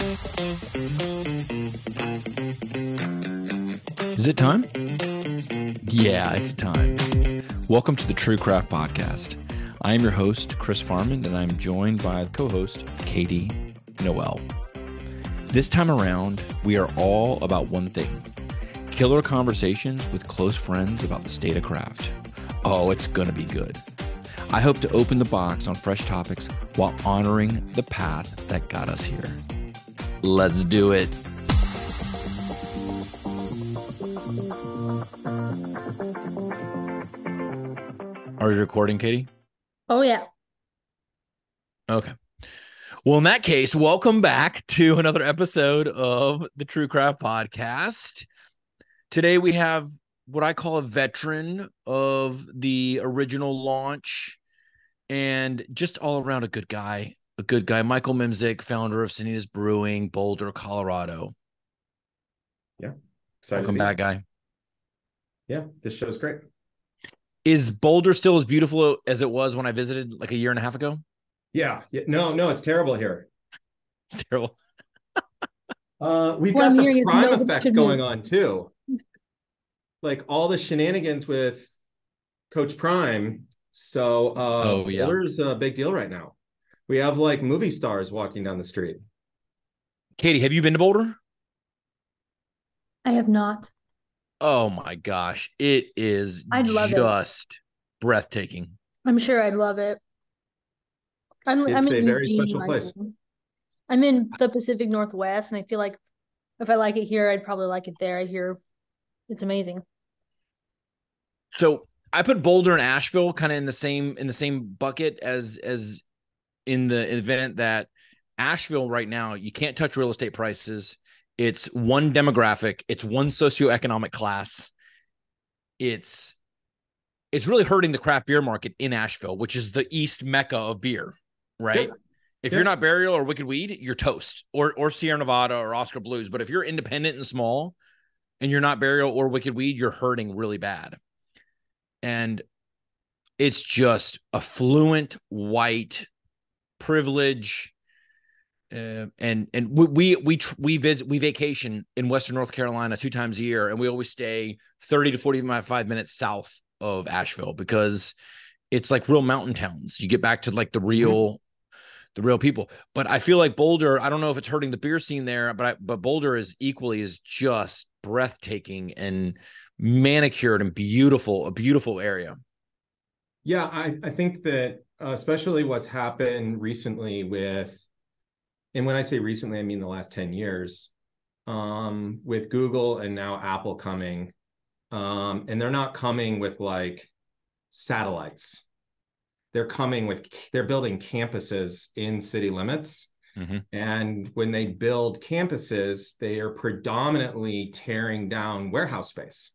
Is it time? Yeah, it's time. Welcome to the True Craft Podcast. I am your host, Chris Farmand, and I'm joined by co-host, Katy Noel. This time around, we are all about one thing: killer conversations with close friends about the state of craft. Oh, it's going to be good. I hope to open the box on fresh topics while honoring the path that got us here. Let's do it. Are you recording, Katy? Oh, yeah. Okay. Well, in that case, welcome back to another episode of the True Craft Podcast. Today we have what I call a veteran of the original launch and just all around a good guy, Michael Memsic, founder of Sanitas Brewing, Boulder, Colorado. Yeah. Welcome back, guy. Yeah, this show's great. Is Boulder still as beautiful as it was when I visited like a year and a half ago? Yeah. No, it's terrible here. It's terrible. We've got the prime effect going on too. Like all the shenanigans with Coach Prime. So Boulder's a big deal right now. We have like movie stars walking down the street. Katy, have you been to Boulder? I have not. Oh my gosh. It is just breathtaking. I'm sure I'd love it. It's a very special place. I'm in the Pacific Northwest, and I feel like if I like it here, I'd probably like it there. I hear it's amazing. So I put Boulder and Asheville kind of in the same bucket as in the event that Asheville right now, you can't touch real estate prices. It's one demographic. It's one socioeconomic class. It's really hurting the craft beer market in Asheville, which is the East Mecca of beer, right? Yep. If you're not Burial or Wicked Weed, you're toast, or Sierra Nevada or Oscar Blues. But if you're independent and small and you're not Burial or Wicked Weed, you're hurting really bad. And it's just affluent, white, privilege. And we vacation in Western North Carolina 2 times a year, and we always stay 30 to 45 minutes south of Asheville because it's like real mountain towns. You get back to like the real people. But I feel like Boulder, I don't know if it's hurting the beer scene there, but Boulder is just breathtaking and manicured and a beautiful area. Yeah, I think that especially what's happened recently and when I say recently, I mean the last 10 years, with Google and now Apple coming, and they're not coming with like satellites. They're building campuses in city limits. Mm-hmm. And when they build campuses, they are predominantly tearing down warehouse space,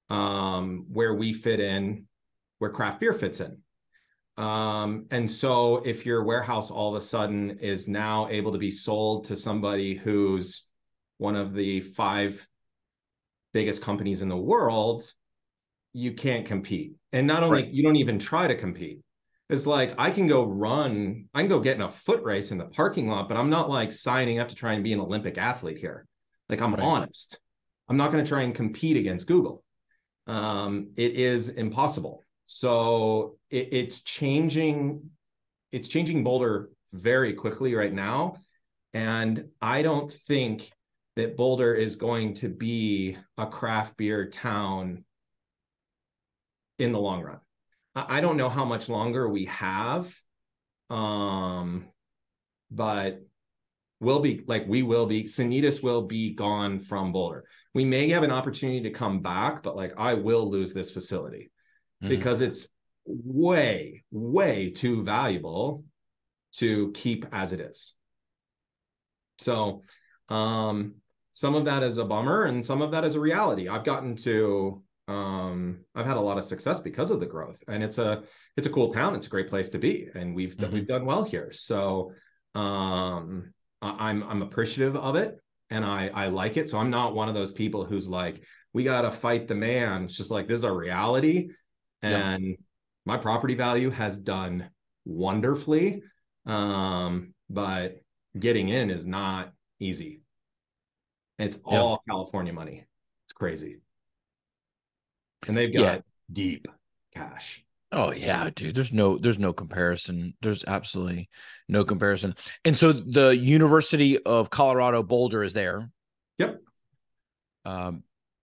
where we fit in, where craft beer fits in. And so if your warehouse all of a sudden is now able to be sold to somebody who's one of the 5 biggest companies in the world, you can't compete. And not only, you don't even try to compete. It's like, I can go get in a foot race in the parking lot, but I'm not like signing up to try and be an Olympic athlete here. Like, I'm honest. I'm not going to try and compete against Google. It is impossible. So it's changing Boulder very quickly right now. And I don't think that Boulder is going to be a craft beer town in the long run. I don't know how much longer we have, but we will be, Sanitas will be gone from Boulder. We may have an opportunity to come back, but like, I will lose this facility. Because it's way, way too valuable to keep as it is. So some of that is a bummer and some of that is a reality. I've had a lot of success because of the growth, and it's a cool town. It's a great place to be, and we've done well here. So I'm appreciative of it, and I like it. So I'm not one of those people who's like, we got to fight the man. It's just like, this is our reality. And my property value has done wonderfully. But getting in is not easy. It's all California money. It's crazy. And they've got deep cash. Oh yeah, dude. There's no comparison. There's absolutely no comparison. And so the University of Colorado Boulder is there. Yep.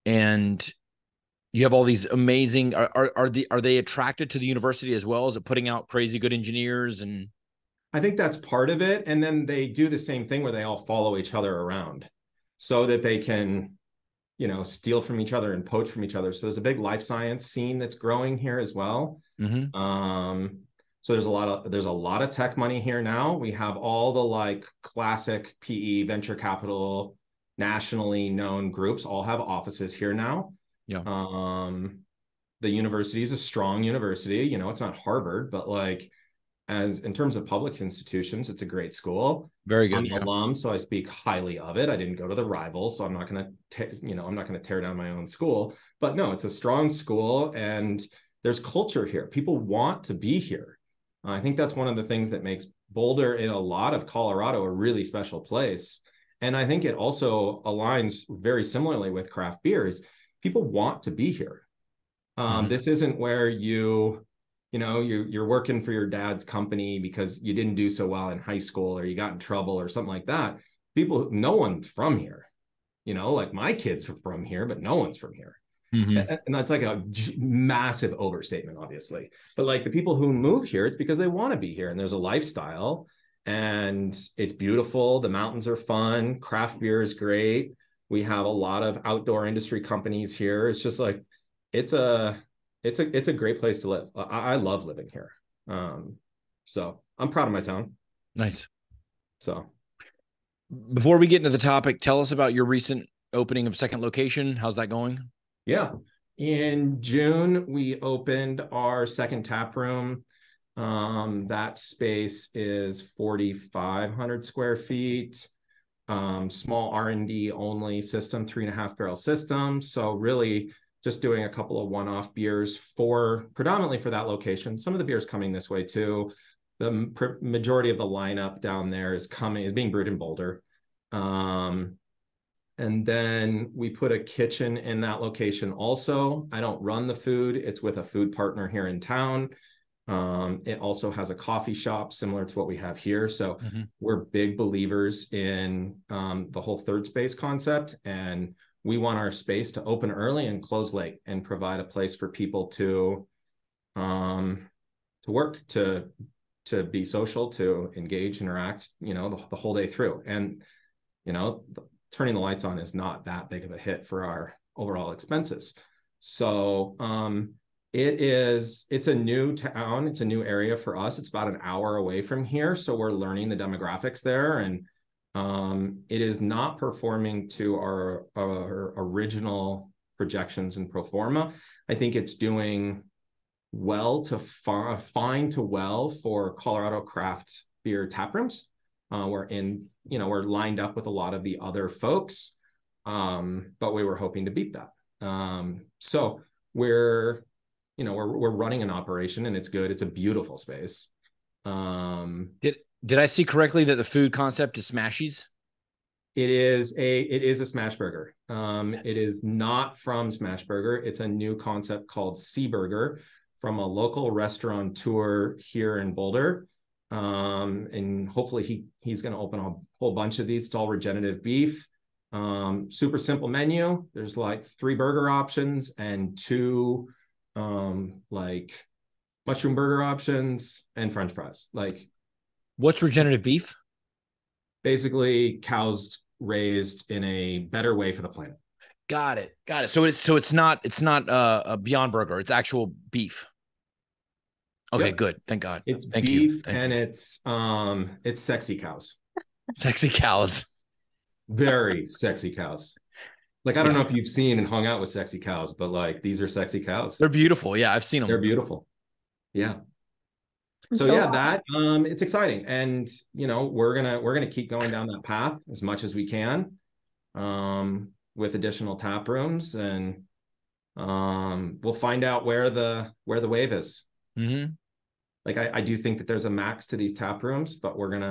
And you have all these amazing. Are they attracted to the university as well? Is it putting out crazy good engineers? And I think that's part of it. And then they do the same thing where they all follow each other around so that they can, you know, steal from each other and poach from each other. So there's a big life science scene that's growing here as well. So there's a lot of tech money here now. We have all the like classic PE venture capital, nationally known groups all have offices here now. Yeah. The university is a strong university. You know, it's not Harvard, but like as in terms of public institutions, it's a great school. Very good. I'm an alum, so I speak highly of it. I didn't go to the rival, so I'm not going to tear down my own school. But no, it's a strong school, and there's culture here. People want to be here. I think that's one of the things that makes Boulder, in a lot of Colorado, a really special place. And I think it also aligns very similarly with craft beers. People want to be here. This isn't where you're working for your dad's company because you didn't do so well in high school or you got in trouble or something like that. No one's from here. You know, like my kids are from here, but no one's from here. And that's like a massive overstatement, obviously. But like the people who move here, it's because they want to be here, and there's a lifestyle, and it's beautiful. The mountains are fun. Craft beer is great. We have a lot of outdoor industry companies here. It's just like, it's a great place to live. I love living here. So I'm proud of my town. Nice. So before we get into the topic, tell us about your recent opening of second location. How's that going? Yeah. In June, we opened our second tap room. That space is 4,500 square feet. Small R&D only system, 3.5 barrel system. So really just doing a couple of one-off beers predominantly for that location. Some of the beers coming this way too. The majority of the lineup down there is being brewed in Boulder. And then we put a kitchen in that location also. I don't run the food. It's with a food partner here in town. It also has a coffee shop similar to what we have here. So we're big believers in the whole third space concept. And we want our space to open early and close late and provide a place for people to work, to be social, to engage, interact, you know, the whole day through. And, you know, turning the lights on is not that big of a hit for our overall expenses. So it's a new town. It's a new area for us. It's about an hour away from here. So we're learning the demographics there. And it is not performing to our original projections and pro forma. I think it's doing well to fine to well for Colorado craft beer tap rooms. We're lined up with a lot of the other folks, but we were hoping to beat that. So we're running an operation, and it's good. It's a beautiful space. Did I see correctly that the food concept is Smashies? It is a smash burger. Yes. It is not from Smash Burger. It's a new concept called Sea Burger from a local restaurateur here in Boulder. And hopefully he's going to open a whole bunch of these. It's all regenerative beef. Super simple menu. There's like 3 burger options and 2 like mushroom burger options and French fries. Like, what's regenerative beef? Basically cows raised in a better way for the planet. Got it. So it's not a Beyond Burger. It's actual beef. Okay, Yep. Good. Thank God. It's Thank beef, you. and it's sexy cows. Sexy cows. Very sexy cows. Like, I don't know if you've seen and hung out with sexy cows, but like, these are sexy cows. They're beautiful. Yeah, I've seen them. They're beautiful. Yeah. So it's exciting. And, you know, we're going to keep going down that path as much as we can, with additional tap rooms, and we'll find out where the wave is. Like, I do think that there's a max to these tap rooms, but we're going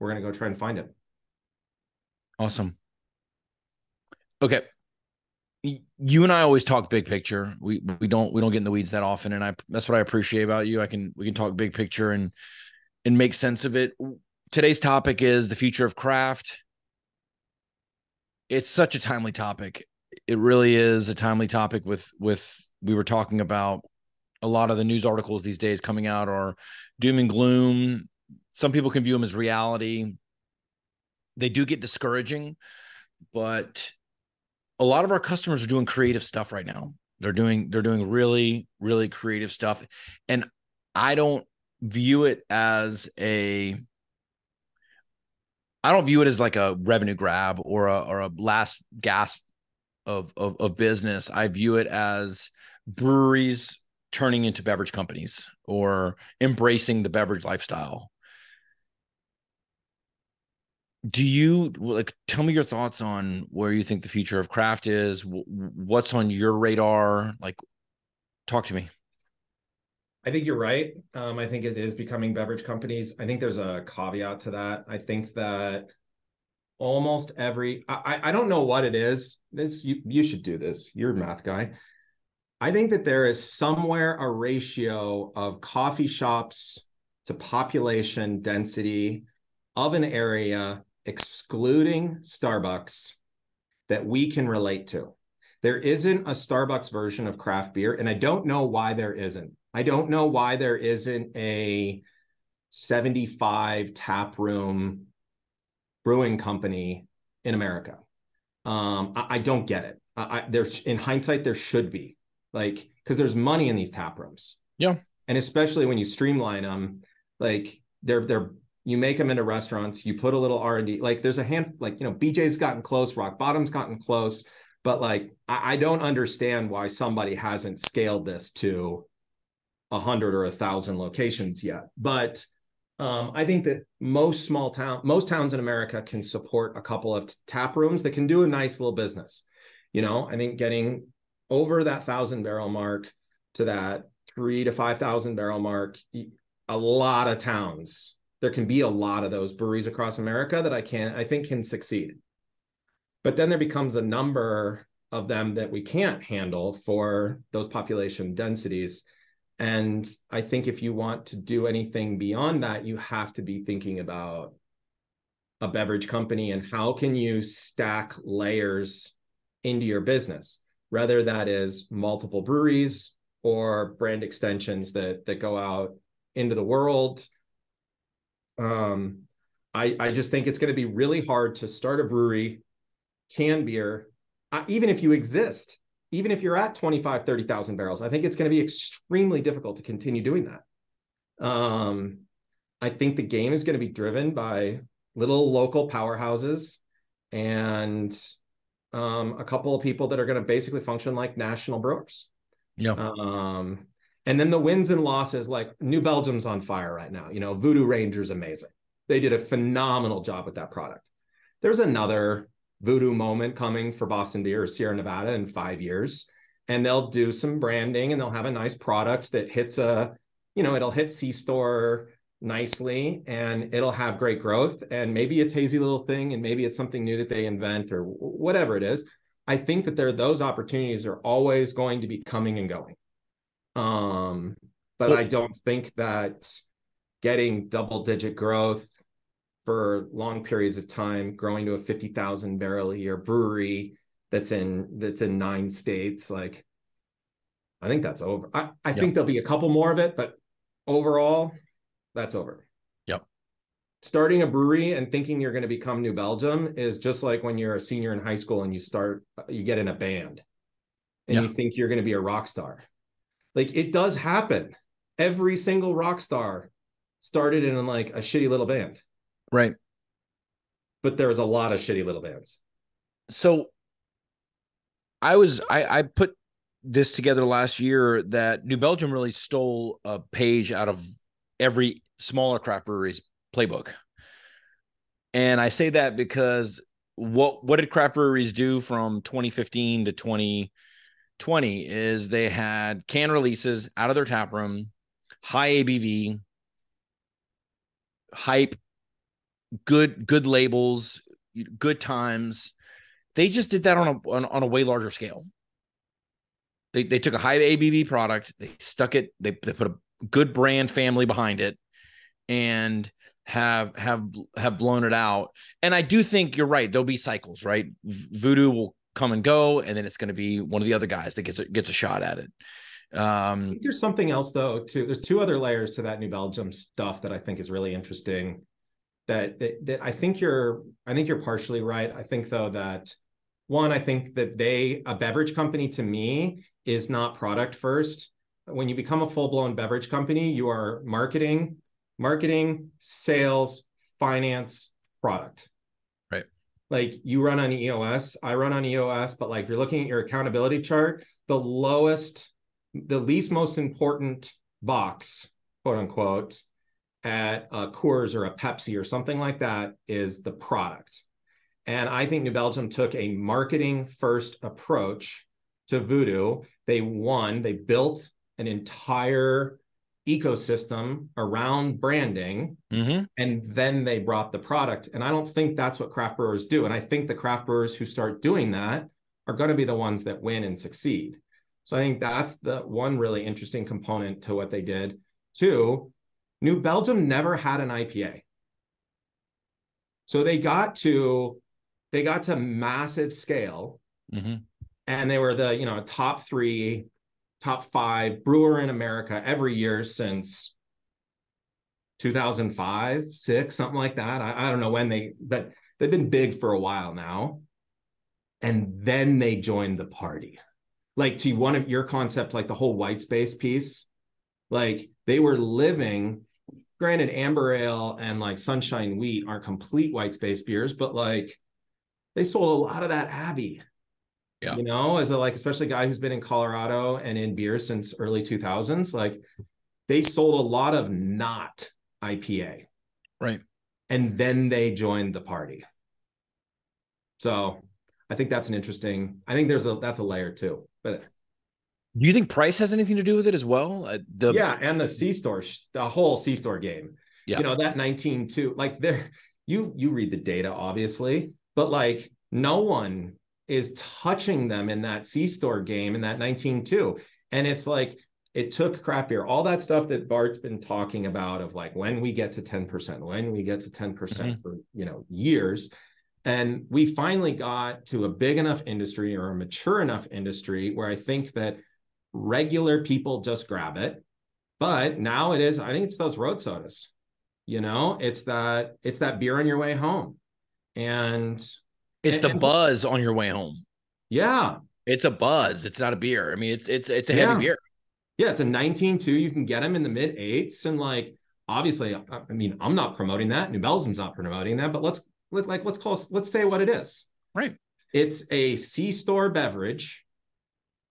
we're going to go try and find it. Awesome. Okay. You and I always talk big picture. We don't get in the weeds that often. And that's what I appreciate about you. We can talk big picture and make sense of it. Today's topic is the future of craft. It's such a timely topic. It really is a timely topic with we were talking about a lot of the news articles these days coming out are doom and gloom. Some people can view them as reality. They do get discouraging, but a lot of our customers are doing creative stuff right now. They're doing really, really creative stuff. And I don't view it as like a revenue grab or a last gasp of business. I view it as breweries turning into beverage companies or embracing the beverage lifestyle. Do you tell me your thoughts on where you think the future of craft is? What's on your radar? Talk to me. I think you're right. I think it is becoming beverage companies. I think there's a caveat to that. I think that almost I don't know what it is. You should do this. You're a math guy. I think that there is somewhere a ratio of coffee shops to population density of an area, excluding Starbucks, that we can relate to. There isn't a Starbucks version of craft beer, and I don't know why there isn't. I don't know why there isn't a 75 tap room brewing company in America. I don't get it. There's in hindsight, there should be, because there's money in these tap rooms. Yeah. And especially when you streamline them, you make them into restaurants, you put a little R&D, there's a hand, BJ's gotten close, Rock Bottom's gotten close, but I don't understand why somebody hasn't scaled this to 100 or 1,000 locations yet. But I think that most towns in America can support a couple of tap rooms that can do a nice little business. I think getting over that 1,000 barrel mark to that 3,000 to 5,000 barrel mark, a lot of towns, there can be a lot of those breweries across America that I think can succeed. But then there becomes a number of them that we can't handle for those population densities. And I think if you want to do anything beyond that, you have to be thinking about a beverage company and how can you stack layers into your business, whether that is multiple breweries or brand extensions that go out into the world. I just think it's going to be really hard to start a brewery, can beer, even if you exist, even if you're at 25, 30,000 barrels. I think it's going to be extremely difficult to continue doing that. I think the game is going to be driven by little local powerhouses and a couple of people that are going to basically function like national brewers. Yeah. And then the wins and losses, like New Belgium's on fire right now. Voodoo Ranger's amazing. They did a phenomenal job with that product. There's another Voodoo moment coming for Boston Beer or Sierra Nevada in 5 years, and they'll do some branding and they'll have a nice product that hits it'll hit C-store nicely and it'll have great growth. And maybe it's hazy little thing and maybe it's something new that they invent or whatever it is. I think that those opportunities are always going to be coming and going. But I don't think that getting double-digit growth for long periods of time, growing to a 50,000 barrel a year brewery that's in 9 states, I think that's over. I think there'll be a couple more of it, but overall, that's over. Yep. Starting a brewery and thinking you're going to become New Belgium is just like when you're a senior in high school and you get in a band and you think you're going to be a rock star. It does happen. Every single rock star started in a shitty little band. Right. But there's a lot of shitty little bands. So I put this together last year that New Belgium really stole a page out of every smaller craft brewery's playbook. And I say that because what did craft breweries do from 2015 to 2020 is they had can releases out of their tap room, high ABV, hype, good labels, good times. They just did that on a way larger scale. They took a high ABV product, they stuck it, they put a good brand family behind it, and have blown it out. And I do think you're right. There'll be cycles, right? Voodoo will come and go, and then it's going to be one of the other guys that gets a shot at it. I think there's something else though too. There's two other layers to that New Belgium stuff that I think is really interesting. That I think you're partially right. I think though that one, I think that a beverage company to me is not product first. When you become a full-blown beverage company, you are marketing, sales, finance, product. Right. Like you run on EOS, I run on EOS, but like if you're looking at your accountability chart, the least most important box, quote unquote, at a Coors or a Pepsi or something like that is the product. And I think New Belgium took a marketing first approach to Voodoo. They built an entire ecosystem around branding, and then they brought the product. And I don't think that's what craft brewers do. And I think the craft brewers who start doing that are going to be the ones that win and succeed. So I think that's the one really interesting component to what they did. Two, New Belgium never had an IPA. So they got to massive scale, and they were the top 3, top 5 brewer in America every year since 2005, 6, something like that. I don't know when but they've been big for a while now. And then they joined the party. Like to one of your concept, like the whole white space piece, like they were living. Granted, Amber Ale and like Sunshine Wheat aren't complete white space beers, but like they sold a lot of that Abbey. Yeah. As especially a guy who's been in Colorado and in beer since early 2000s, like they sold a lot of not IPA. Right. And then they joined the party. So I think that's I think that's a layer too. But do you think price has anything to do with it as well? Yeah, and the C-store, the whole C-store game. Yeah. That 19.2, like you read the data, obviously, but like no one is touching them in that C-store game in that 19.2. And it's like, it took craft beer, all that stuff that Bart's been talking about of like, when we get to 10%, for, years. And we finally got to a big enough industry or a mature enough industry where I think that regular people just grab it. But now I think it's those road sodas. It's that beer on your way home. And it's the buzz on your way home. Yeah. It's a buzz. It's not a beer. I mean, it's a heavy beer. Yeah, it's a 19.2. You can get them in the mid 8s. And like, obviously, I mean, I'm not promoting that. New Belgium's not promoting that, but let's say what it is. Right. It's a C-store beverage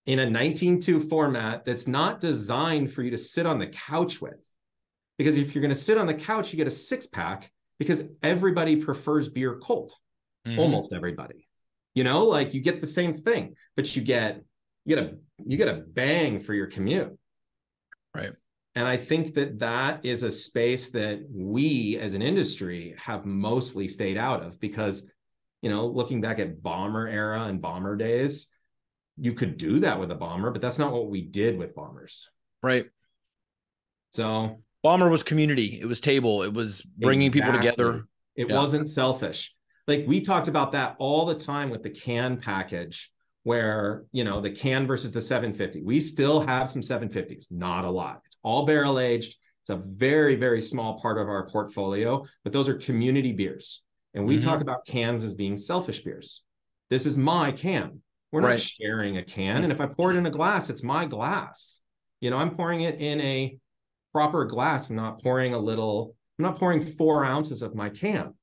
in a 19.2 format that's not designed for you to sit on the couch with. Because if you're going to sit on the couch, you get a 6-pack because everybody prefers beer cold. Almost everybody. Like you get the same thing, but you get a bang for your commute. Right. And I think that is a space that we as an industry have mostly stayed out of because, looking back at bomber era and bomber days, you could do that with a bomber, but that's not what we did with bombers. Right. So bomber was community. It was table. It was bringing people together. It wasn't selfish. Like we talked about that all the time with the can package where, the can versus the 750. We still have some 750s, not a lot. It's all barrel aged. It's a very, very small part of our portfolio, but those are community beers. And we talk about cans as being selfish beers. This is my can. We're not sharing a can. And if I pour it in a glass, it's my glass. I'm pouring it in a proper glass. I'm not pouring 4 ounces of my can.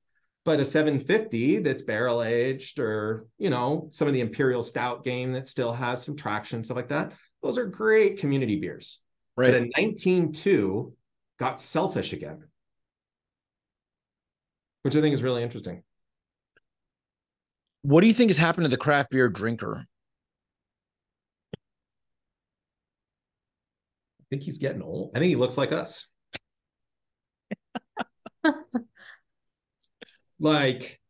But a 750 that's barrel aged or, some of the Imperial Stout game that still has some traction, stuff like that. Those are great community beers. Right. But a 19.2 got selfish again, which I think is really interesting. What do you think has happened to the craft beer drinker? I think he's getting old. I think he looks like us. Like,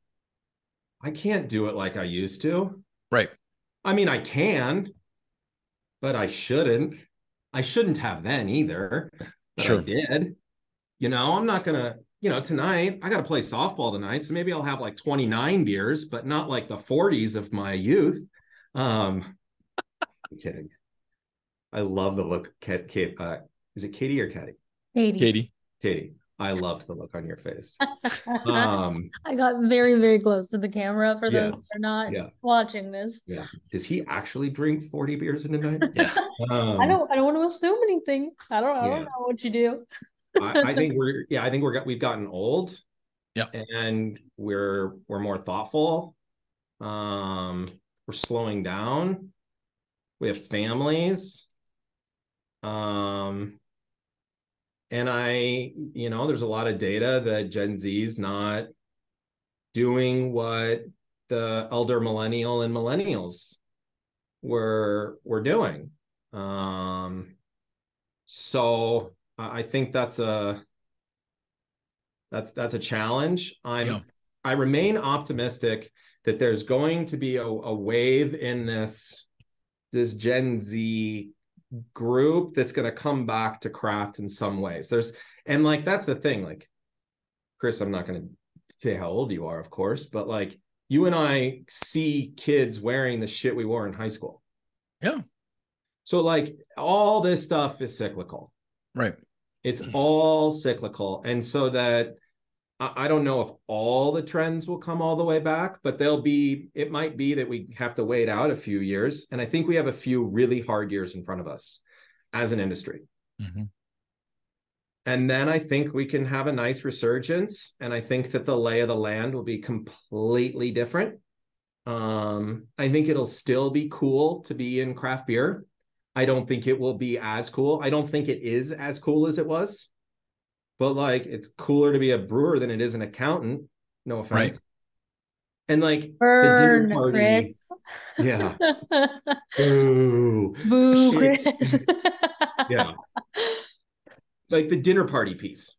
I can't do it like I used to. Right. I mean, I can, but I shouldn't. I shouldn't have then either, but I Sure. did. I'm not gonna, tonight I gotta play softball tonight. So maybe I'll have like 29 beers, but not like the 40s of my youth. I'm kidding. I love the look. Is it Katy or Katy? Katy. Katy. Katy. I loved the look on your face. I got very, very close to the camera for those Yes. that are not Yeah. watching this. Yeah. Does he actually drink 40 beers in a night? Yeah. I don't want to assume anything. I don't Yeah. know what you do. I think we've gotten old. Yeah. And we're more thoughtful. We're slowing down. We have families. And there's a lot of data that Gen Z's not doing what the elder millennial and millennials were doing. So I think that's a challenge. I remain optimistic that there's going to be a wave in this Gen Z group that's going to come back to craft in some ways. That's the thing. Like, Chris, I'm not going to say how old you are, of course, but like you and I see kids wearing the shit we wore in high school. Yeah. So like all this stuff is cyclical. Right. It's all cyclical. And so that I don't know if all the trends will come all the way back, but it might be that we have to wait out a few years. And I think we have a few really hard years in front of us as an industry. Mm-hmm. And then I think we can have a nice resurgence. And I think that the lay of the land will be completely different. I think it'll still be cool to be in craft beer. I don't think it will be as cool. I don't think it is as cool as it was. But like, it's cooler to be a brewer than it is an accountant. No offense. Right. And like Burn, the dinner party, Chris. Yeah. Boo. Boo, Chris. Yeah. Like the dinner party piece.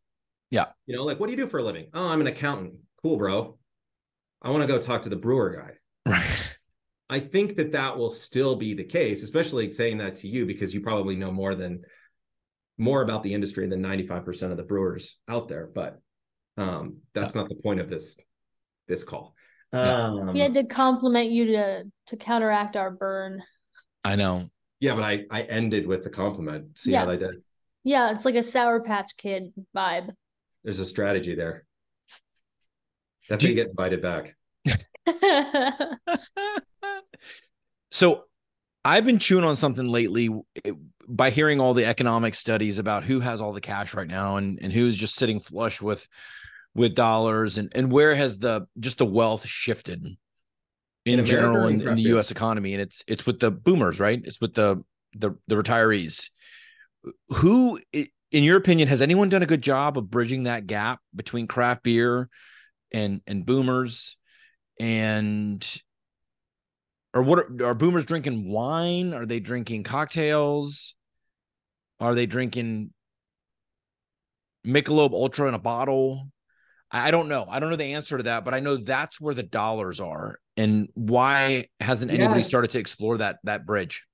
Yeah. Like, what do you do for a living? Oh, I'm an accountant. Cool, bro. I want to go talk to the brewer guy. Right. I think that will still be the case, especially saying that to you, because you probably know more about the industry than 95% of the brewers out there, but that's not the point of this call. He had to compliment you to counteract our burn. I know. Yeah, but I ended with the compliment. See how I did? Yeah, it's like a Sour Patch Kid vibe. There's a strategy there. That's how you get invited back. So I've been chewing on something lately by hearing all the economic studies about who has all the cash right now and who's just sitting flush with dollars and where has the wealth shifted in general in the US economy. And it's with the boomers, right? It's with the retirees. Who, in your opinion, has anyone done a good job of bridging that gap between craft beer and boomers? Or what are boomers drinking wine? Are they drinking cocktails? Are they drinking Michelob Ultra in a bottle? I don't know. I don't know the answer to that, but I know that's where the dollars are. And why hasn't anybody started to explore that bridge?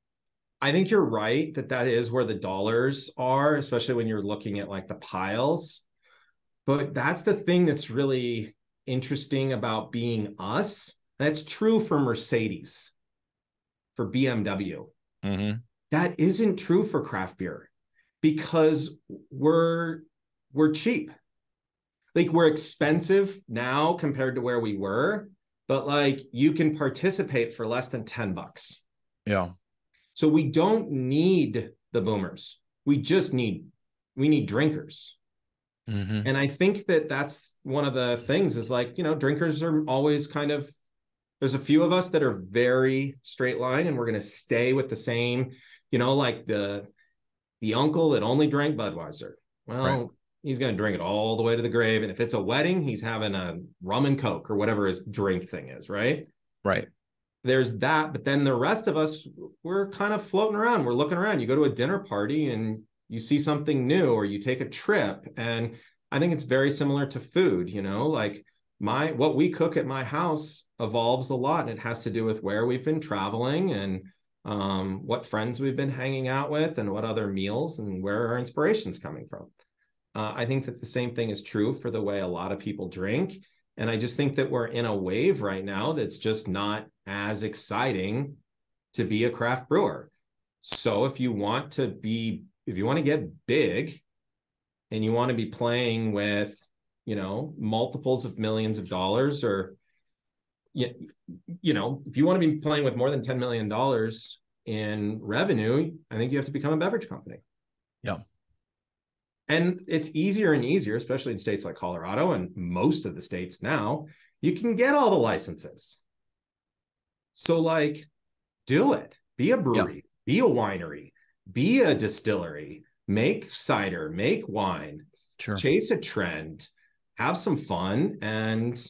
I think you're right that is where the dollars are, especially when you're looking at like the piles. But that's the thing that's really interesting about being us. That's true for Mercedes, for BMW. Mm-hmm. That isn't true for craft beer because we're cheap. Like we're expensive now compared to where we were, but like you can participate for less than $10. Yeah. So we don't need the boomers. We need drinkers. Mm-hmm. And I think that's one of the things is like, drinkers are always there's a few of us that are very straight line and we're going to stay with the same, like the uncle that only drank Budweiser. Well, he's going to drink it all the way to the grave. And if it's a wedding, he's having a rum and Coke or whatever his drink thing is, right? Right. There's that. But then the rest of us, we're kind of floating around. We're looking around. You go to a dinner party and you see something new or you take a trip. And I think it's very similar to food, like what we cook at my house evolves a lot, and it has to do with where we've been traveling and what friends we've been hanging out with and what other meals and where our inspiration's coming from. I think that the same thing is true for the way a lot of people drink. And I just think that we're in a wave right now that's just not as exciting to be a craft brewer. So if you want to get big and you want to be playing with, multiples of millions of dollars, or, if you want to be playing with more than $10 million in revenue, I think you have to become a beverage company. Yeah. And it's easier and easier, especially in states like Colorado and most of the states now, you can get all the licenses. So do it. Be a brewery, be a winery, be a distillery, make cider, make wine, chase a trend, have some fun, and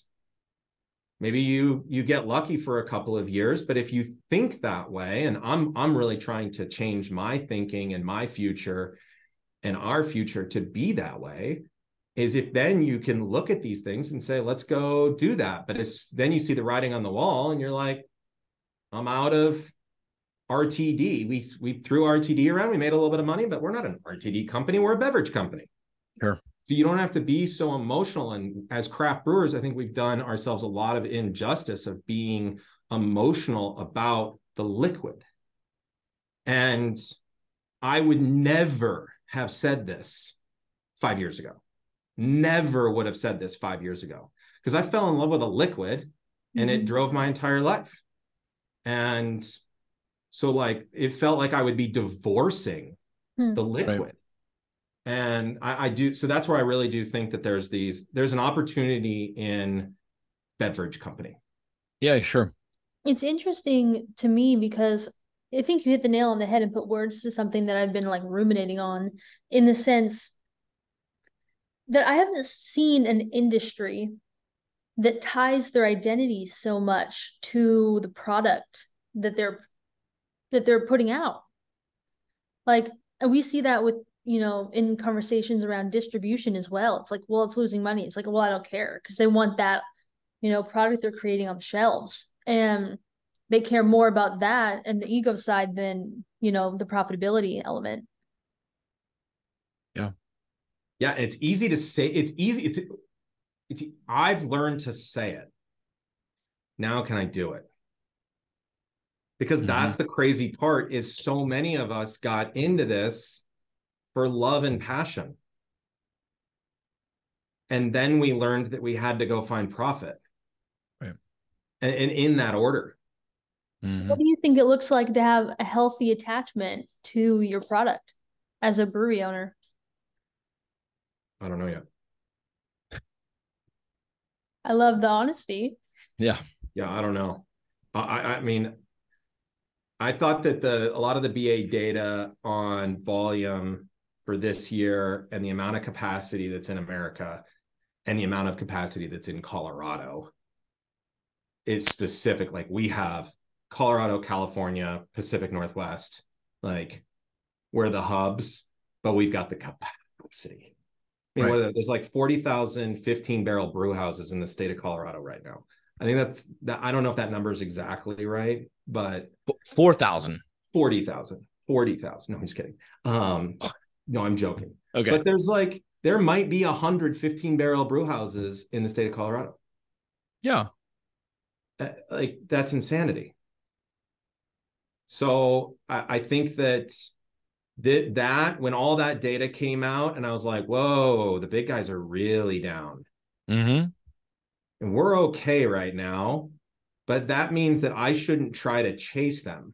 maybe you get lucky for a couple of years. But if you think that way, and I'm really trying to change my thinking and my future and our future to be that way, is if then you can look at these things and say, let's go do that. But then you see the writing on the wall and you're like, I'm out of RTD. We threw RTD around. We made a little bit of money, but we're not an RTD company. We're a beverage company. Sure. So you don't have to be so emotional. And as craft brewers, I think we've done ourselves a lot of injustice of being emotional about the liquid. And I would never have said this 5 years ago. Never would have said this 5 years ago, because I fell in love with a liquid and it drove my entire life. And so it felt like I would be divorcing the liquid. Right. And I do. So that's where I really do think that there's an opportunity in beverage company. Yeah, sure. It's interesting to me because I think you hit the nail on the head and put words to something that I've been ruminating on, in the sense that I haven't seen an industry that ties their identity so much to the product that they're putting out. And we see that with, in conversations around distribution as well. It's well, it's losing money. It's well, I don't care, because they want that, product they're creating on the shelves. And they care more about that and the ego side than, the profitability element. Yeah. Yeah. And it's easy to say. It's easy. I've learned to say it. Now can I do it? Because that's the crazy part, is so many of us got into this for love and passion. And then we learned that we had to go find profit. Right. And in that order. What do you think it looks like to have a healthy attachment to your product as a brewery owner? I don't know yet. I love the honesty. Yeah. Yeah, I don't know. I mean, I thought that a lot of the BA data on volume for this year and the amount of capacity that's in America and the amount of capacity that's in Colorado is specific. We have Colorado, California, Pacific Northwest, we're the hubs, but we've got the capacity. I mean, right. There's 40,000 15-barrel brew houses in the state of Colorado right now. I think I don't know if that number is exactly right, but 4,000. 40,000. No, I'm just kidding. No, I'm joking. Okay. But there might be 100 15-barrel brew houses in the state of Colorado. Yeah. That's insanity. So I think that when all that data came out, and I was like, whoa, the big guys are really down. Mm-hmm. And we're okay right now, but that means that I shouldn't try to chase them.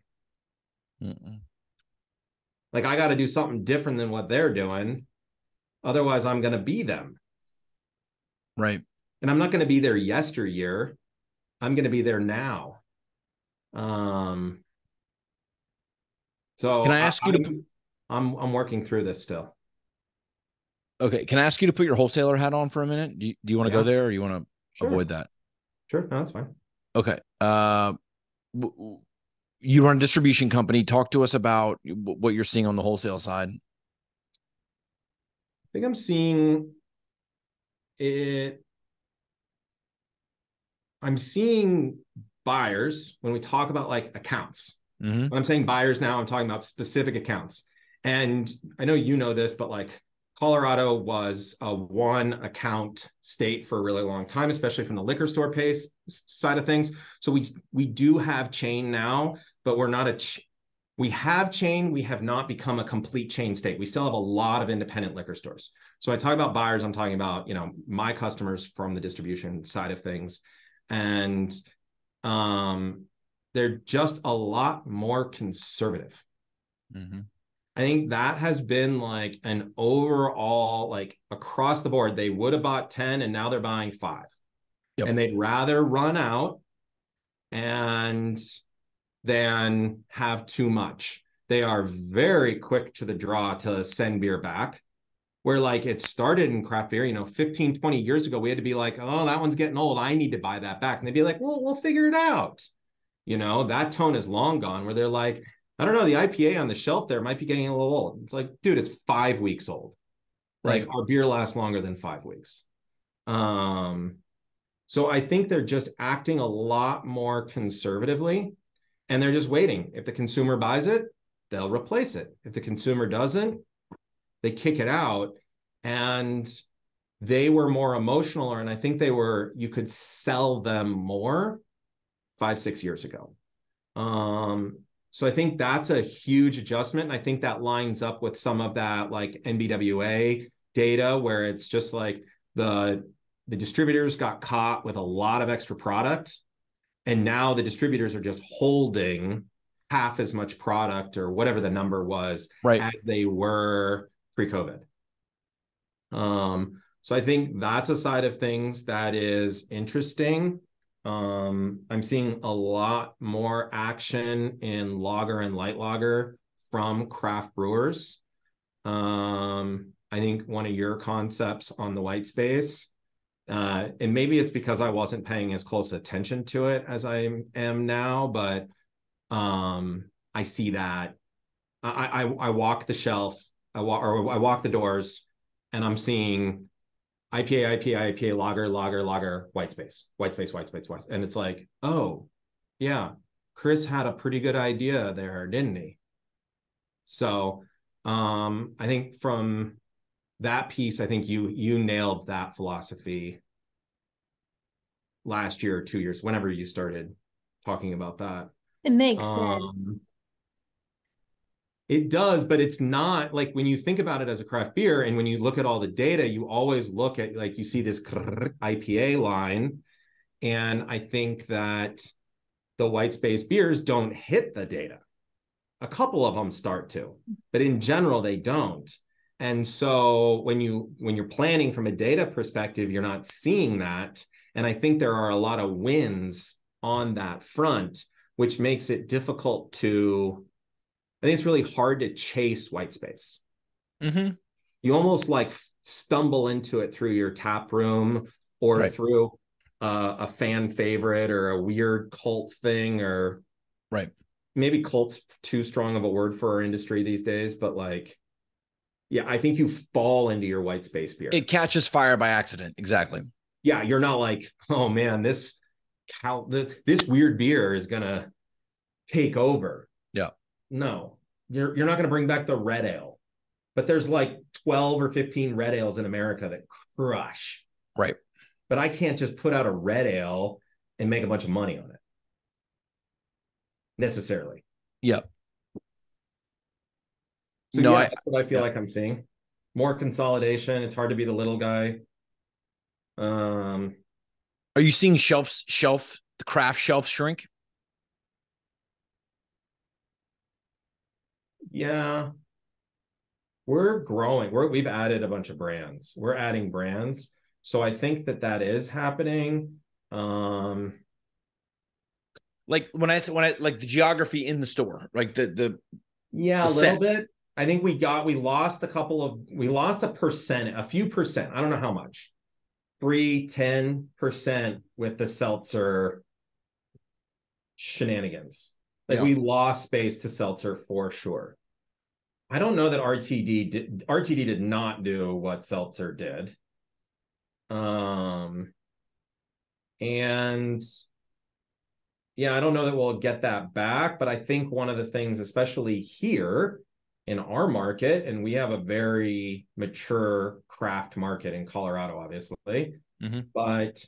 I got to do something different than what they're doing. Otherwise, I'm going to be them. Right. And I'm not going to be there yesteryear. I'm going to be there now. So can I ask you I'm working through this still. Okay. Can I ask you to put your wholesaler hat on for a minute? Do you want to go there, or you want to avoid that? Sure. No, that's fine. Okay. You run a distribution company. Talk to us about what you're seeing on the wholesale side. I think I'm seeing it I'm seeing buyers when we talk about like accounts. Mm-hmm. When I'm saying buyers now, I'm talking about specific accounts. And I know you know this, but like Colorado was a one account state for a really long time, especially from the liquor store pace side of things. So we do have chain now, but we're not we have chain. We have not become a complete chain state. We still have a lot of independent liquor stores. So I talk about buyers, I'm talking about, you know, my customers from the distribution side of things. And they're just a lot more conservative. Mm-hmm. I think that has been like an overall, like across the board, they would have bought 10 and now they're buying 5. Yep. And they'd rather run out and than have too much. They are very quick to the draw to send beer back. Where like it started in craft beer, you know, 15, 20 years ago, we had to be like, oh, that one's getting old. I need to buy that back. And they'd be like, well, we'll figure it out. You know, that tone is long gone where they're like, I don't know, the IPA on the shelf there might be getting a little old. It's like, dude, it's 5 weeks old. Like our beer lasts longer than 5 weeks. So I think they're just acting a lot more conservatively and they're just waiting. If the consumer buys it, they'll replace it. If the consumer doesn't, they kick it out. And they were more emotional, and I think you could sell them more 5-6 years ago. So I think that's a huge adjustment. And I think that lines up with some of that like NBWA data where it's just like the distributors got caught with a lot of extra product. And now the distributors are just holding half as much product or whatever the number was as they were pre-COVID. So I think that's a side of things that is interesting. I'm seeing a lot more action in lager and light lager from craft brewers. I think one of your concepts on the white space, and maybe it's because I wasn't paying as close attention to it as I am now, but I see that. I walk the shelf, I walk the doors, and I'm seeing IPA, lager, white space. And it's like, oh, yeah, Chris had a pretty good idea there, didn't he? So I think from that piece, I think you nailed that philosophy last year or 2 years, whenever you started talking about that. It makes sense. It does, but it's not like when you think about it as a craft beer and when you look at all the data, you always look at like you see this IPA line. And I think that the white space beers don't hit the data. A couple of them start to, but in general, they don't. And so when you're planning from a data perspective, you're not seeing that. And I think there are a lot of wins on that front, which makes it difficult to, I think it's really hard to chase white space. Mm-hmm. You almost like stumble into it through your tap room or through a fan favorite or a weird cult thing, or maybe cult's too strong of a word for our industry these days, but like, yeah, I think you fall into your white space beer. It catches fire by accident. Exactly. Yeah. You're not like, oh man, this weird beer is going to take over. Yeah. No, you're not going to bring back the red ale, but there's like 12 or 15 red ales in America that crush. Right. But I can't just put out a red ale and make a bunch of money on it necessarily. Yep. So no, that's what I feel like I'm seeing. More consolidation. It's hard to be the little guy. Are you seeing the craft shelf shrink? Yeah. We're growing. We've added a bunch of brands. We're adding brands. So I think that is happening. Like when I like the geography in the store, like a little bit. I think we lost a few percent. I don't know how much. 10% with the seltzer shenanigans. We lost space to seltzer for sure. I don't know that RTD did not do what seltzer did. And And yeah, I don't know that we'll get that back, but I think one of the things, especially here in our market, and we have a very mature craft market in Colorado, obviously, but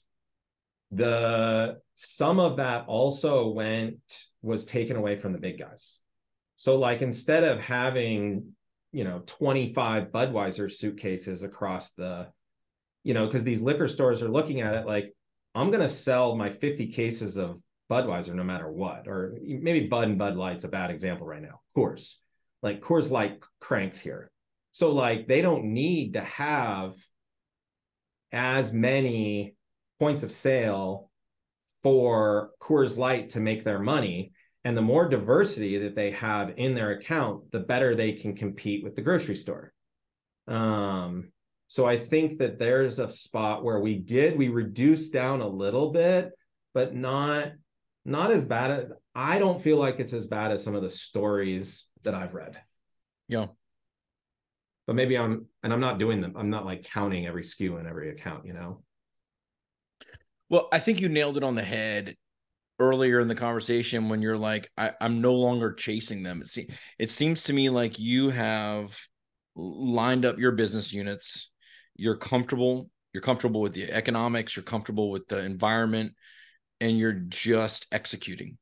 some of that also was taken away from the big guys. So like, instead of having, 25 Budweiser suitcases across because these liquor stores are looking at it like, I'm going to sell my 50 cases of Budweiser no matter what, or maybe Bud and Bud Light's a bad example right now. Coors, like Coors Light cranks here. So like, they don't need to have as many points of sale for Coors Light to make their money. And the more diversity that they have in their account, the better they can compete with the grocery store. So I think that there's a spot where we reduced down a little bit, but not as bad as, I don't feel like it's as bad as some of the stories that I've read. Yeah. But maybe I'm not doing them. I'm not like counting every SKU in every account, Well, I think you nailed it on the head earlier in the conversation when you're like, I'm no longer chasing them. It seems to me like you have lined up your business units. You're comfortable with the economics, you're comfortable with the environment, and you're just executing.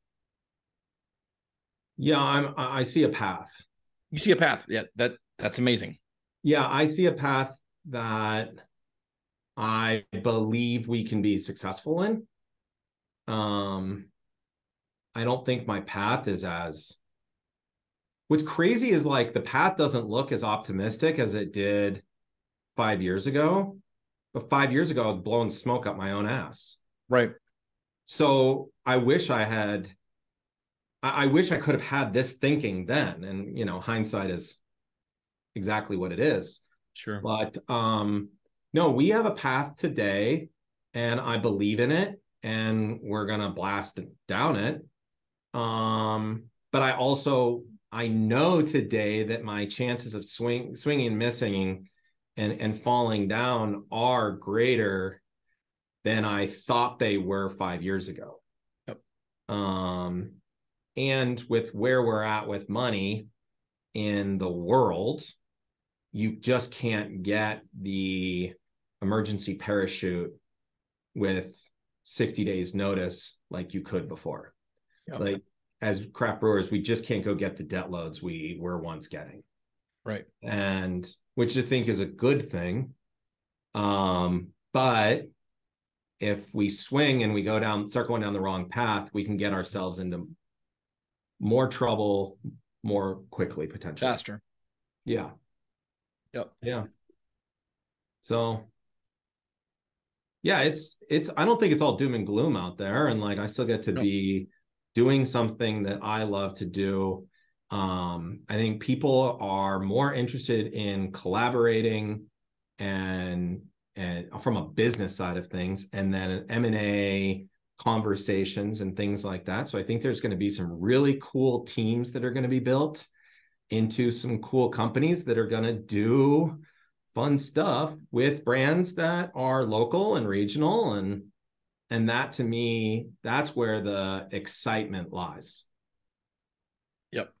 Yeah, I see a path. You see a path. Yeah, that's amazing. Yeah, I see a path that I believe we can be successful in. I don't think my path is what's crazy is like, the path doesn't look as optimistic as it did 5 years ago. But 5 years ago, I was blowing smoke up my own ass. Right. So I wish I could have had this thinking then. And, hindsight is exactly what it is. Sure. But no, we have a path today, and I believe in it, and we're going to blast down it. But I know today that my chances of swinging and missing and falling down are greater than I thought they were 5 years ago. Yep. And with where we're at with money in the world, you just can't get the emergency parachute with 60 days notice like you could before. Yep. Like, as craft brewers, we just can't go get the debt loads we were once getting. Right. And which I think is a good thing. But if we swing and we start going down the wrong path, we can get ourselves into more trouble more quickly, potentially. Faster. Yeah. Yep. Yeah. So yeah, I don't think it's all doom and gloom out there. And like, I still get to be doing something that I love to do. I think people are more interested in collaborating and from a business side of things, and then M&A conversations and things like that. So I think there's going to be some really cool teams that are going to be built into some cool companies that are going to do fun stuff with brands that are local and regional. And that, to me, that's where the excitement lies. Yep.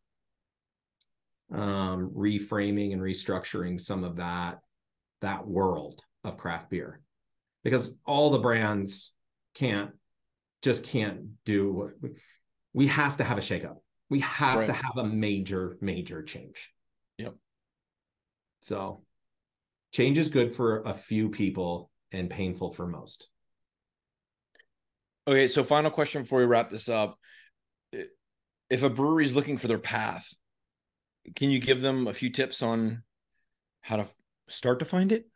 Reframing and restructuring some of that world of craft beer, because all the brands can't do. We have to have a shakeup. We have to have a major change. Yep. So change is good for a few people and painful for most. Okay, so final question before we wrap this up. If a brewery is looking for their path, can you give them a few tips on how to start to find it?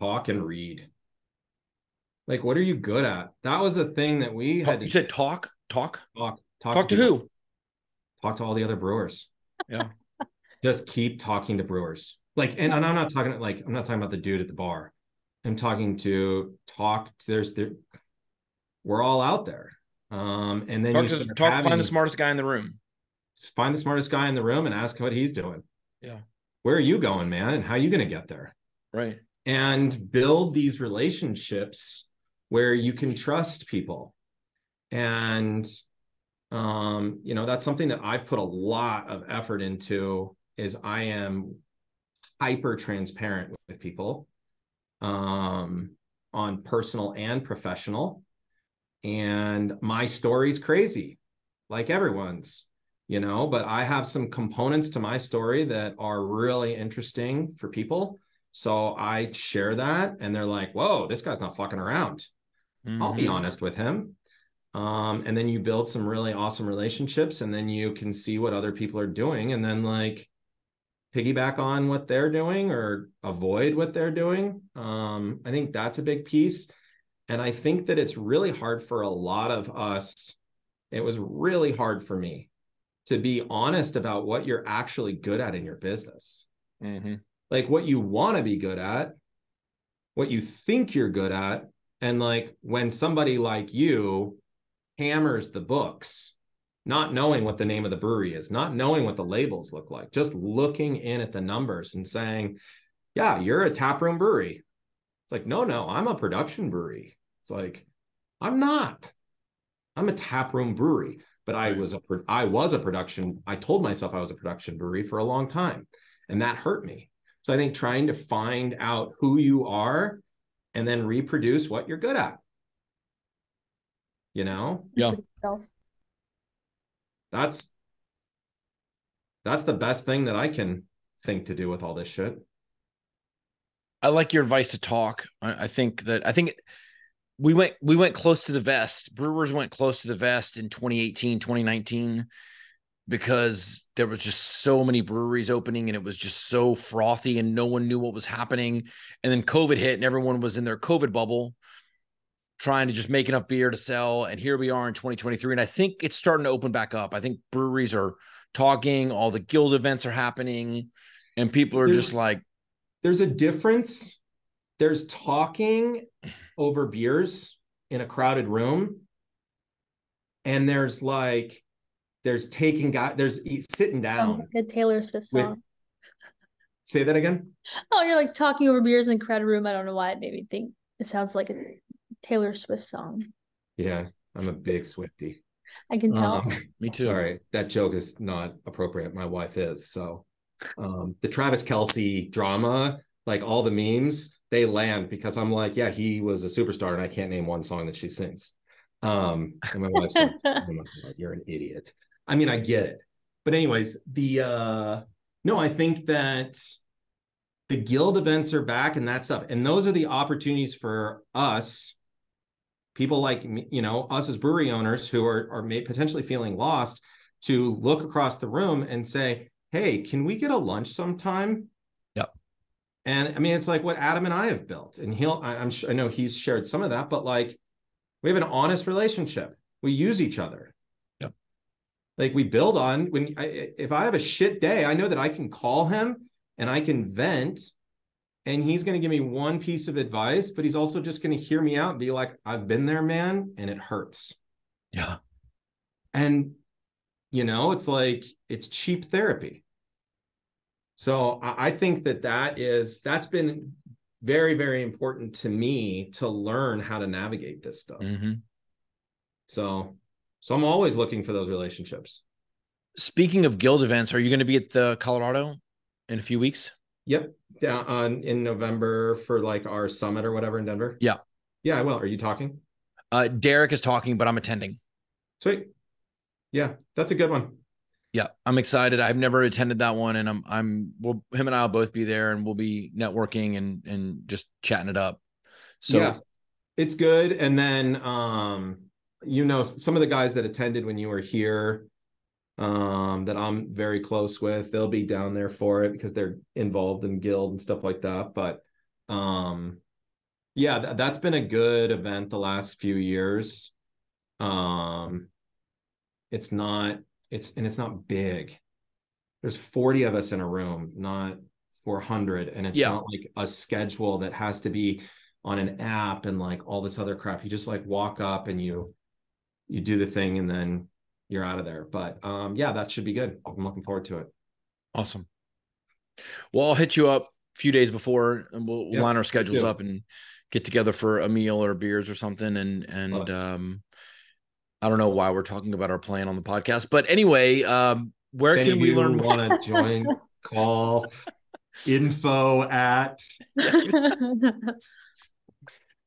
Talk and read. Like, what are you good at? That was the thing that we had to. You said talk to who? Talk to all the other brewers. Yeah. Just keep talking to brewers. Like, and I'm not talking about the dude at the bar. I'm talking to we're all out there. And then find the smartest guy in the room. Find the smartest guy in the room and ask what he's doing. Yeah. Where are you going, man? And how are you going to get there? Right. and build these relationships where you can trust people. And that's something that I've put a lot of effort into, is I am hyper transparent with people, on personal and professional. And my story's crazy, like everyone's, but I have some components to my story that are really interesting for people. So I share that, and they're like, whoa, this guy's not fucking around. I'll be honest with him. And then you build some really awesome relationships, and then you can see what other people are doing, and then like piggyback on what they're doing or avoid what they're doing. I think that's a big piece. And I think that it's really hard for a lot of us. It was really hard for me to be honest about what you're actually good at in your business. Like what you want to be good at, what you think you're good at. And like when somebody like you hammers the books, not knowing what the name of the brewery is, not knowing what the labels look like, just looking in at the numbers and saying, yeah, you're a taproom brewery. It's like, no, I'm a production brewery. It's like, I'm not. I'm a taproom brewery, but I was a production. I told myself I was a production brewery for a long time, and that hurt me. So I think trying to find out who you are and then reproduce what you're good at, Yeah. That's the best thing that I can think to do with all this shit. I like your advice to talk. I think we went close to the vest. Brewers went close to the vest in 2018, 2019, because there was just so many breweries opening, and it was just so frothy, and no one knew what was happening. And then COVID hit, and everyone was in their COVID bubble trying to just make enough beer to sell. And here we are in 2023. And I think it's starting to open back up. I think breweries are talking, all the guild events are happening, and people are just like, there's a difference. There's talking over beers in a crowded room. And there's sitting down. Like a Taylor Swift song. Say that again? Oh, you're like talking over beers in a crowded room. I don't know why it made me think it sounds like a Taylor Swift song. Yeah, I'm a big Swiftie. I can tell. Me too. Sorry, that joke is not appropriate. My wife is. So the Travis Kelce drama, like all the memes, they land because I'm like, yeah, he was a superstar, and I can't name one song that she sings. And my wife's like, oh my God, you're an idiot. I mean, I get it. But anyways, no, I think that the guild events are back, and that's up. And those are the opportunities for us, people like, us as brewery owners who are potentially feeling lost, to look across the room and say, hey, can we get a lunch sometime? Yep. And I mean, it's like what Adam and I have built, and I know he's shared some of that, but like, we have an honest relationship. We use each other. Yep. Like we build on if I have a shit day, I know that I can call him and I can vent, and he's going to give me one piece of advice, but he's also just going to hear me out and be like, I've been there, man, and it hurts. Yeah. And, it's like, it's cheap therapy. So I think that's been very, very important to me, to learn how to navigate this stuff. So I'm always looking for those relationships. Speaking of guild events, are you going to be at the Colorado in a few weeks? Yep. Down in November for like our summit or whatever in Denver. Yeah. Yeah, I will. Are you talking? Derek is talking, but I'm attending. Sweet. Yeah, that's a good one. Yeah, I'm excited. I've never attended that one, and him and I'll both be there, and we'll be networking and just chatting it up. So yeah, it's good. And then some of the guys that attended when you were here, that I'm very close with, they'll be down there for it because they're involved in guild and stuff like that. But yeah, that's been a good event the last few years. It's not big. There's 40 of us in a room, not 400. And it's not like a schedule that has to be on an app and like all this other crap. You just like walk up and you do the thing, and then you're out of there. But yeah, that should be good. I'm looking forward to it. Awesome. Well, I'll hit you up few days before, and we'll line our schedules up and get together for a meal or beers or something. And I don't know why we're talking about our plan on the podcast, but anyway, where can we learn more? Want to join? Call info at.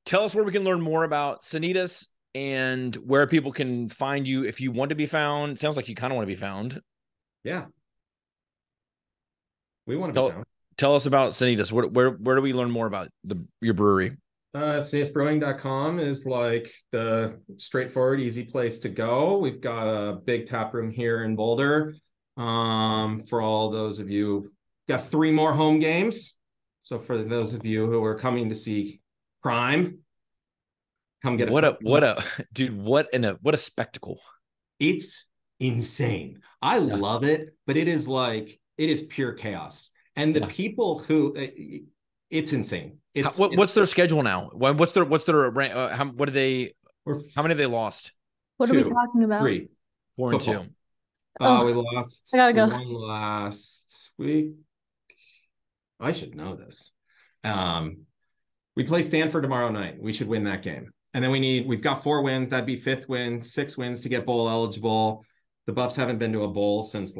Tell us where we can learn more about Sanitas and where people can find you if you want to be found. It sounds like you kind of want to be found. Yeah. We want to be found. Tell us about Sanitas. Where do we learn more about your brewery? Sanitasbrewing.com is like the straightforward, easy place to go. We've got a big tap room here in Boulder. For all those of you, got 3 more home games. So for those of you who are coming to see Prime, come get what a spectacle. It's insane. I love it, but it is pure chaos. And the people who it's insane. What's their schedule now? What's their how many have they lost? What 2, are we talking about? 3, 4 and 2. We lost. I gotta go. We won last week. I should know this. We play Stanford tomorrow night. We should win that game. And then we've got 4 wins. That'd be 5th win, 6 wins to get bowl eligible. The Buffs haven't been to a bowl since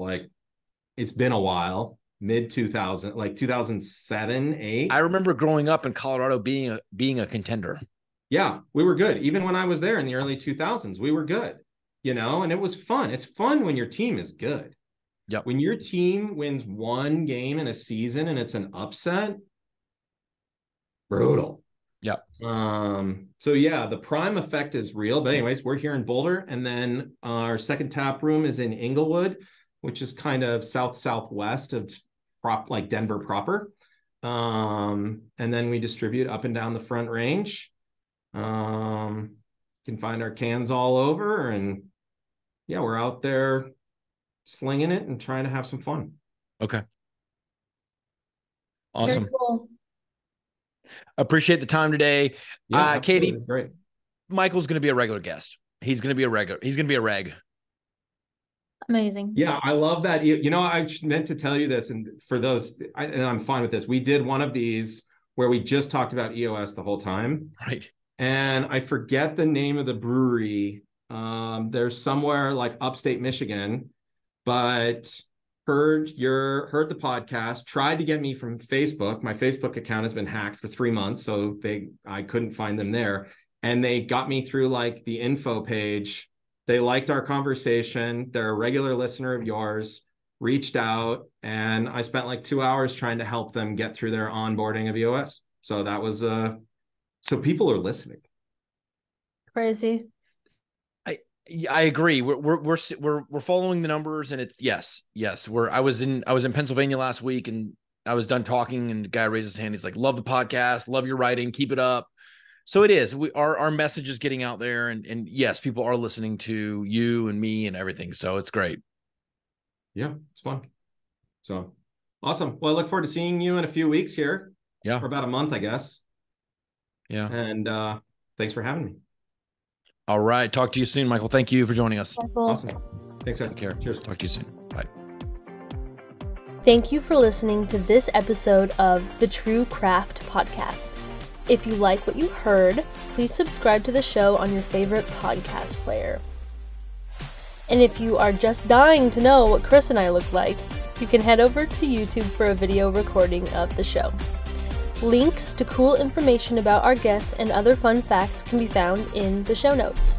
it's been a while. Mid 2000, 2007, 8. I remember growing up in Colorado being a contender. Yeah, we were good. Even when I was there in the early 2000s, we were good, and it was fun. It's fun when your team is good. Yeah. When your team wins 1 game in a season and it's an upset, brutal. Yeah. So yeah, the Prime effect is real. But anyways, we're here in Boulder, and then our second tap room is in Inglewood, which is kind of southwest of Denver proper. And then we distribute up and down the Front Range. You can find our cans all over, and yeah, we're out there slinging it and trying to have some fun. Okay. Awesome. Very cool. Appreciate the time today. Yeah, Katy, it's great. Michael's going to be a regular guest. He's going to be a reg. Amazing. Yeah, I love that. I meant to tell you this, and for those, and I'm fine with this. We did one of these where we just talked about EOS the whole time. Right. And I forget the name of the brewery. There's somewhere like upstate Michigan, but heard the podcast, tried to get me from Facebook. My Facebook account has been hacked for 3 months, so I couldn't find them there. And they got me through the info page. They liked our conversation. They're a regular listener of yours, reached out, and I spent 2 hours trying to help them get through their onboarding of EOS. So that was so people are listening. Crazy. I agree. We're following the numbers, and it's yes. I was in Pennsylvania last week, and I was done talking, and the guy raised his hand. He's like, "Love the podcast, love your writing, keep it up." So it is. Our message is getting out there, and yes, people are listening to you and me and everything. So it's great. Yeah, it's fun. So awesome. Well, I look forward to seeing you in a few weeks here. Yeah, for about a month, I guess. Yeah, and thanks for having me. All right. Talk to you soon, Michael. Thank you for joining us. Michael. Awesome. Thanks, guys. Take care. Cheers. Talk to you soon. Bye. Thank you for listening to this episode of the True Craft Podcast. If you like what you heard, please subscribe to the show on your favorite podcast player. And if you are just dying to know what Chris and I look like, you can head over to YouTube for a video recording of the show. Links to cool information about our guests and other fun facts can be found in the show notes.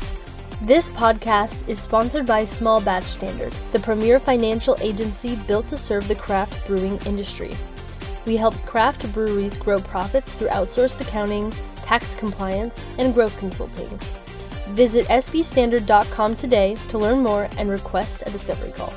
This podcast is sponsored by Small Batch Standard, the premier financial agency built to serve the craft brewing industry. We help craft breweries grow profits through outsourced accounting, tax compliance, and growth consulting. Visit sbstandard.com today to learn more and request a discovery call.